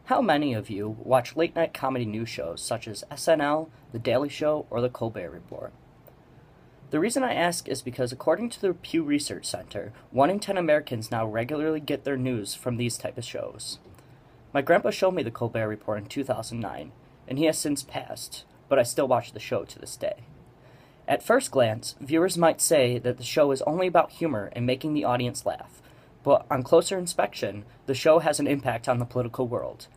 How many of you watch late-night comedy news shows such as SNL, The Daily Show, or The Colbert Report? The reason I ask is because according to the Pew Research Center, 1 in 10 Americans now regularly get their news from these type of shows. My grandpa showed me The Colbert Report in 2009, and he has since passed, but I still watch the show to this day. At first glance, viewers might say that the show is only about humor and making the audience laugh, but on closer inspection, the show has an impact on the political world.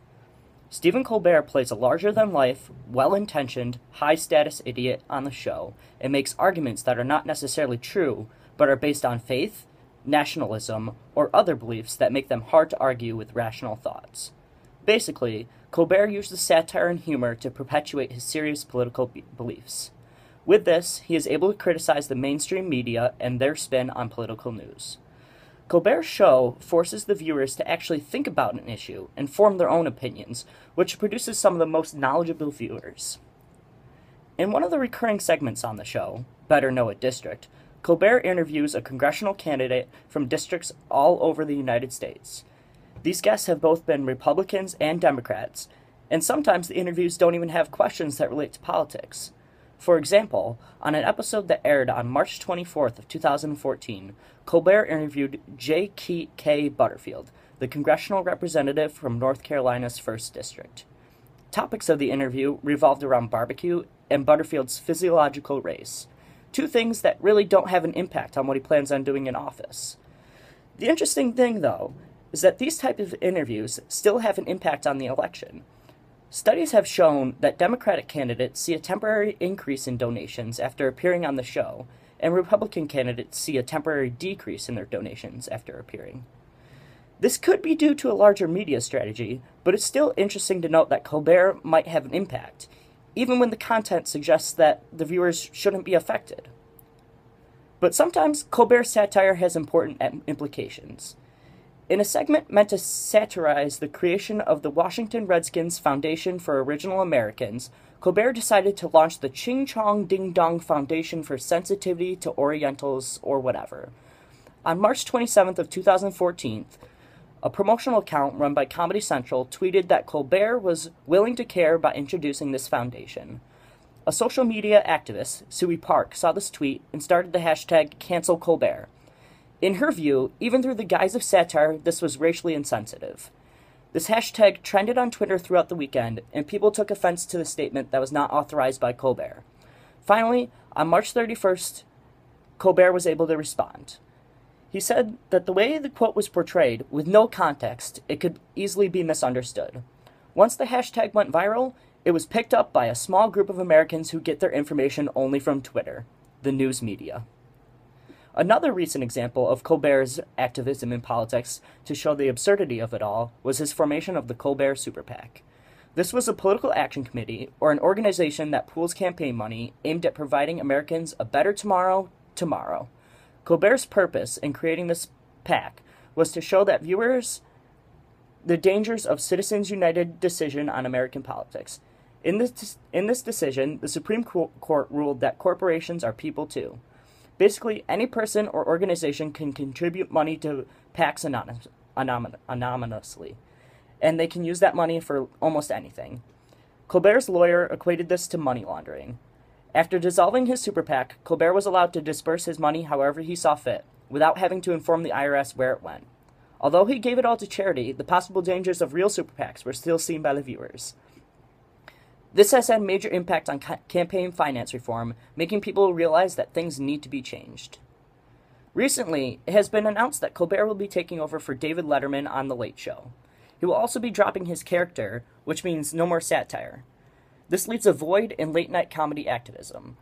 Stephen Colbert plays a larger-than-life, well-intentioned, high-status idiot on the show and makes arguments that are not necessarily true, but are based on faith, nationalism, or other beliefs that make them hard to argue with rational thoughts. Basically, Colbert uses satire and humor to perpetuate his serious political beliefs. With this, he is able to criticize the mainstream media and their spin on political news. Colbert's show forces the viewers to actually think about an issue and form their own opinions, which produces some of the most knowledgeable viewers. In one of the recurring segments on the show, Better Know a District, Colbert interviews a congressional candidate from districts all over the United States. These guests have both been Republicans and Democrats, and sometimes the interviews don't even have questions that relate to politics. For example, on an episode that aired on March 24th of 2014, Colbert interviewed J.K. Butterfield, the congressional representative from North Carolina's 1st District. Topics of the interview revolved around barbecue and Butterfield's physiological race, two things that really don't have an impact on what he plans on doing in office. The interesting thing, though, is that these type of interviews still have an impact on the election. Studies have shown that Democratic candidates see a temporary increase in donations after appearing on the show, and Republican candidates see a temporary decrease in their donations after appearing. This could be due to a larger media strategy, but it's still interesting to note that Colbert might have an impact, even when the content suggests that the viewers shouldn't be affected. But sometimes Colbert's satire has important implications. In a segment meant to satirize the creation of the Washington Redskins Foundation for Original Americans, Colbert decided to launch the Ching Chong Ding Dong Foundation for Sensitivity to Orientals or whatever. On March 27th of 2014, a promotional account run by Comedy Central tweeted that Colbert was willing to care by introducing this foundation. A social media activist, Sui Park, saw this tweet and started the hashtag #CancelColbert. In her view, even through the guise of satire, this was racially insensitive. This hashtag trended on Twitter throughout the weekend, and people took offense to the statement that was not authorized by Colbert. Finally, on March 31st, Colbert was able to respond. He said that the way the quote was portrayed, with no context, it could easily be misunderstood. Once the hashtag went viral, it was picked up by a small group of Americans who get their information only from Twitter, the news media. Another recent example of Colbert's activism in politics to show the absurdity of it all was his formation of the Colbert Super PAC. This was a political action committee, or an organization that pools campaign money aimed at providing Americans a better tomorrow. Colbert's purpose in creating this PAC was to show that viewers the dangers of Citizens United decision on American politics. In this decision, the Supreme Court ruled that corporations are people too. Basically, any person or organization can contribute money to PACs anonymously, and they can use that money for almost anything. Colbert's lawyer equated this to money laundering. After dissolving his super PAC, Colbert was allowed to disperse his money however he saw fit, without having to inform the IRS where it went. Although he gave it all to charity, the possible dangers of real super PACs were still seen by the viewers. This has had major impact on campaign finance reform, making people realize that things need to be changed. Recently, it has been announced that Colbert will be taking over for David Letterman on The Late Show. He will also be dropping his character, which means no more satire. This leaves a void in late-night comedy activism.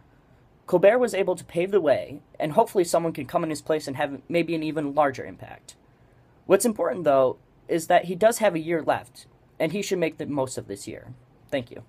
Colbert was able to pave the way, and hopefully someone can come in his place and have maybe an even larger impact. What's important, though, is that he does have a year left, and he should make the most of this year. Thank you.